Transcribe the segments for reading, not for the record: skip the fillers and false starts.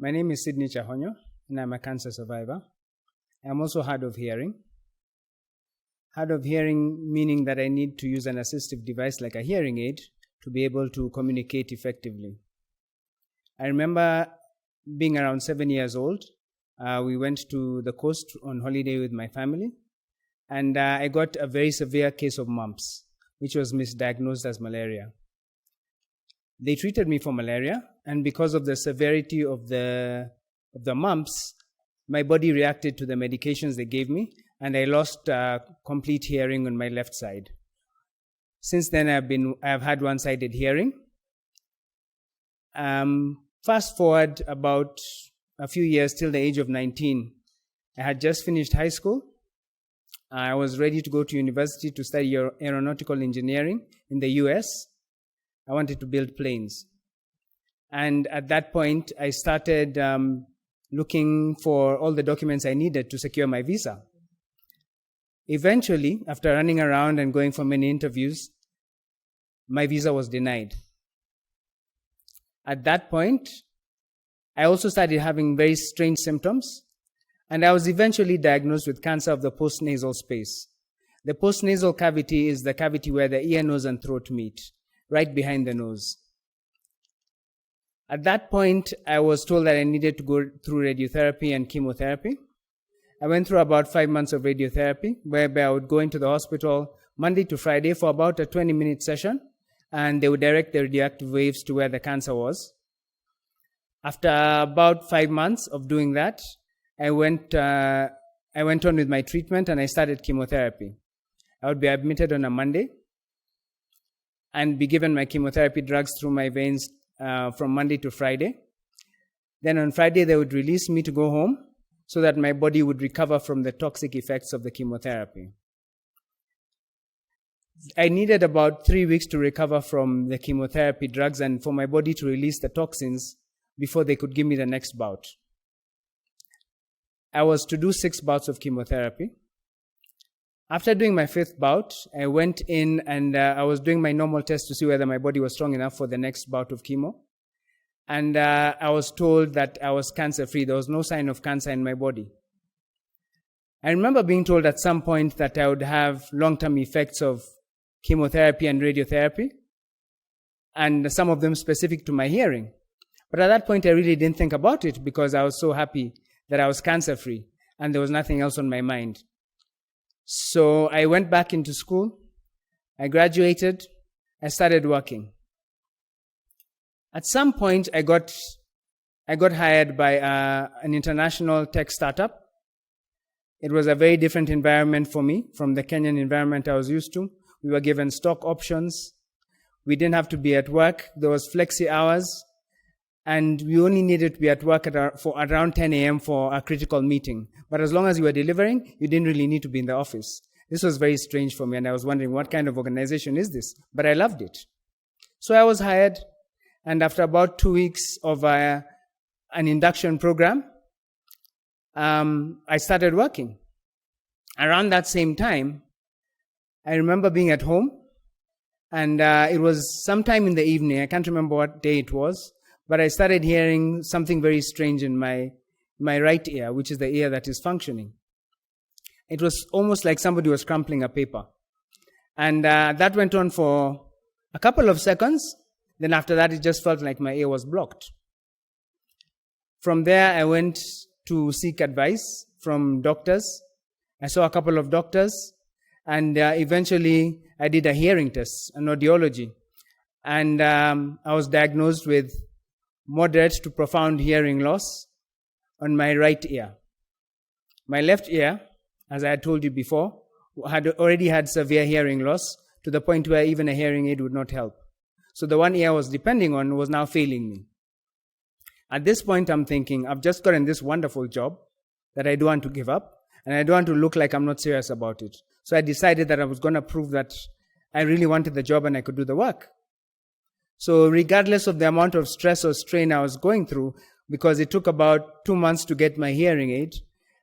My name is Sydney Chahonyo, and I'm a cancer survivor. I'm also hard of hearing. Hard of hearing meaning that I need to use an assistive device like a hearing aid to be able to communicate effectively. I remember being around 7 years old. We went to the coast on holiday with my family, and I got a very severe case of mumps, which was misdiagnosed as malaria. They treated me for malaria, and because of the severity of the mumps, my body reacted to the medications they gave me, and I lost complete hearing on my left side. Since then, I've had one-sided hearing. Fast forward about a few years till the age of 19. I had just finished high school. I was ready to go to university to study aeronautical engineering in the US. I wanted to build planes. And at that point, I started looking for all the documents I needed to secure my visa. Eventually, after running around and going for many interviews, my visa was denied. At that point, I also started having very strange symptoms, and I was eventually diagnosed with cancer of the postnasal space. The postnasal cavity is the cavity where the ear, nose, and throat meet, right behind the nose. At that point, I was told that I needed to go through radiotherapy and chemotherapy. I went through about 5 months of radiotherapy, whereby I would go into the hospital Monday to Friday for about a 20-minute session, and they would direct the radioactive waves to where the cancer was. After about 5 months of doing that, I went on with my treatment, and I started chemotherapy. I would be admitted on a Monday and be given my chemotherapy drugs through my veins from Monday to Friday. Then on Friday, they would release me to go home so that my body would recover from the toxic effects of the chemotherapy. I needed about 3 weeks to recover from the chemotherapy drugs and for my body to release the toxins before they could give me the next bout. I was to do 6 bouts of chemotherapy. After doing my 5th bout, I went in and I was doing my normal test to see whether my body was strong enough for the next bout of chemo. And I was told that I was cancer-free. There was no sign of cancer in my body. I remember being told at some point that I would have long-term effects of chemotherapy and radiotherapy, and some of them specific to my hearing. But at that point, I really didn't think about it because I was so happy that I was cancer-free and there was nothing else on my mind. So I went back into school, I graduated, I started working. At some point, I got hired by an international tech startup. It was a very different environment for me from the Kenyan environment I was used to. We were given stock options. We didn't have to be at work. There was flexi hours. And we only needed to be at work for around 10 a.m. for a critical meeting. But as long as you were delivering, you didn't really need to be in the office. This was very strange for me, and I was wondering, what kind of organization is this? But I loved it. So I was hired, and after about 2 weeks of an induction program, I started working. Around that same time, I remember being at home, and it was sometime in the evening. I can't remember what day it was, but I started hearing something very strange in my right ear, which is the ear that is functioning. It was almost like somebody was crumpling a paper. And that went on for a couple of seconds. Then after that, it just felt like my ear was blocked. From there, I went to seek advice from doctors. I saw a couple of doctors, and eventually I did a hearing test, an audiology. And I was diagnosed with moderate to profound hearing loss on my right ear. My left ear, as I had told you before, had already had severe hearing loss to the point where even a hearing aid would not help. So the one ear I was depending on was now failing me. At this point, I'm thinking, I've just gotten this wonderful job that I don't want to give up, and I don't want to look like I'm not serious about it. So I decided that I was going to prove that I really wanted the job and I could do the work. So regardless of the amount of stress or strain I was going through, because it took about 2 months to get my hearing aid,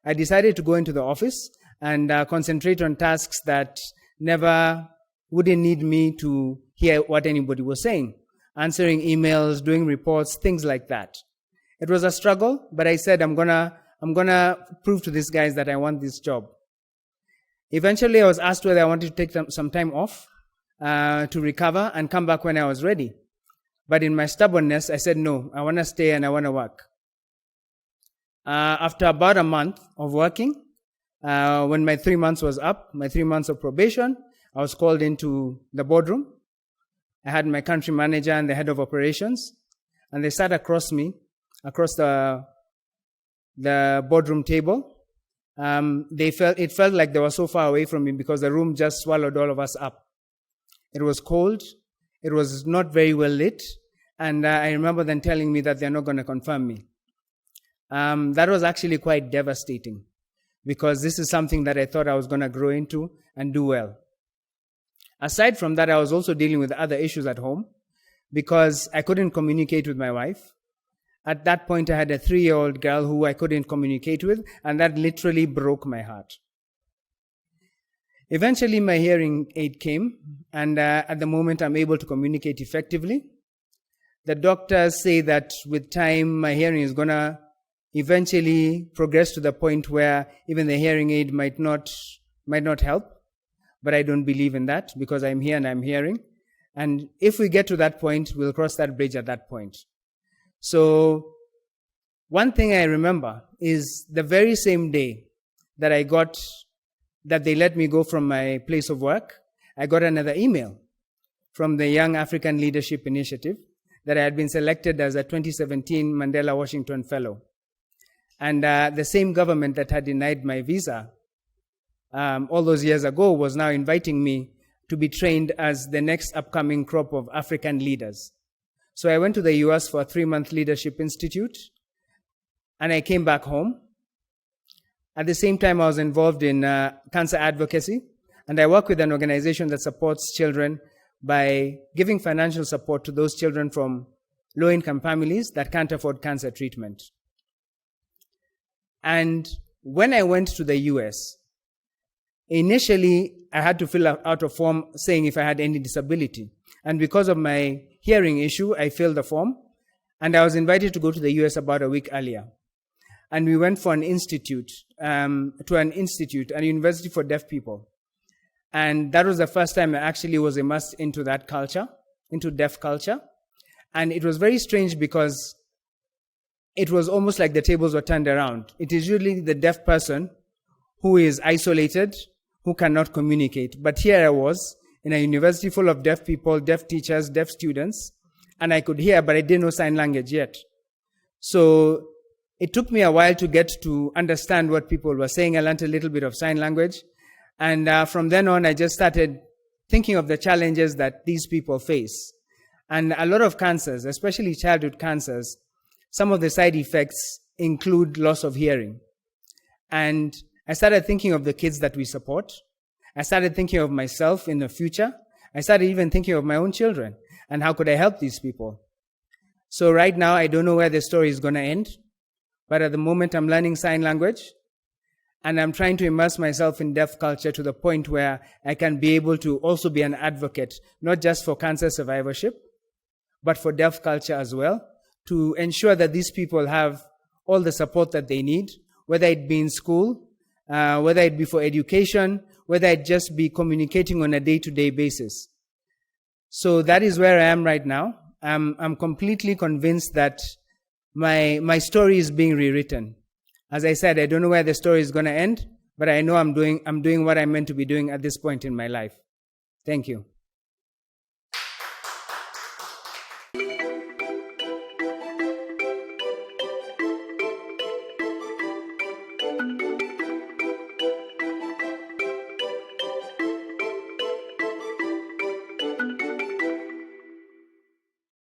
I decided to go into the office and concentrate on tasks that never wouldn't need me to hear what anybody was saying. Answering emails, doing reports, things like that. It was a struggle, but I said, I'm gonna prove to these guys that I want this job. Eventually, I was asked whether I wanted to take some time off to recover and come back when I was ready. But in my stubbornness, I said, no, I want to stay and I want to work. After about a month of working, when my 3 months was up, my 3 months of probation, I was called into the boardroom. I had my country manager and the head of operations, and they sat across me, across the boardroom table. It felt like they were so far away from me because the room just swallowed all of us up. It was cold. It was not very well lit. And I remember them telling me that they're not going to confirm me. That was actually quite devastating because this is something that I thought I was going to grow into and do well. Aside from that, I was also dealing with other issues at home because I couldn't communicate with my wife. At that point, I had a 3-year-old girl who I couldn't communicate with, and that literally broke my heart. Eventually, my hearing aid came, and at the moment, I'm able to communicate effectively. The doctors say that with time, my hearing is going to eventually progress to the point where even the hearing aid might not help. But I don't believe in that because I'm here and I'm hearing. And if we get to that point, we'll cross that bridge at that point. So one thing I remember is the very same day that they let me go from my place of work, I got another email from the Young African Leadership Initiative that I had been selected as a 2017 Mandela Washington Fellow. And the same government that had denied my visa all those years ago was now inviting me to be trained as the next upcoming crop of African leaders. So I went to the US for a 3-month leadership institute, and I came back home. At the same time, I was involved in cancer advocacy, and I work with an organization that supports children by giving financial support to those children from low-income families that can't afford cancer treatment. And when I went to the US, initially, I had to fill out a form saying if I had any disability. And because of my hearing issue, I filled the form. And I was invited to go to the US about a week earlier. And we went for an institute, a university for deaf people. And that was the first time I actually was immersed into that culture, into deaf culture. And it was very strange because it was almost like the tables were turned around. It is usually the deaf person who is isolated, who cannot communicate. But here I was in a university full of deaf people, deaf teachers, deaf students, and I could hear, but I didn't know sign language yet. So it took me a while to get to understand what people were saying. I learned a little bit of sign language. And from then on, I just started thinking of the challenges that these people face. And a lot of cancers, especially childhood cancers, some of the side effects include loss of hearing. And I started thinking of the kids that we support. I started thinking of myself in the future. I started even thinking of my own children and how could I help these people. So right now, I don't know where the story is going to end, but at the moment, I'm learning sign language and I'm trying to immerse myself in deaf culture to the point where I can be able to also be an advocate, not just for cancer survivorship, but for deaf culture as well, to ensure that these people have all the support that they need, whether it be in school, whether it be for education, whether it just be communicating on a day-to-day basis. So that is where I am right now. I'm completely convinced that my story is being rewritten. As I said, I don't know where the story is going to end, but I know I'm doing what I'm meant to be doing at this point in my life. Thank you.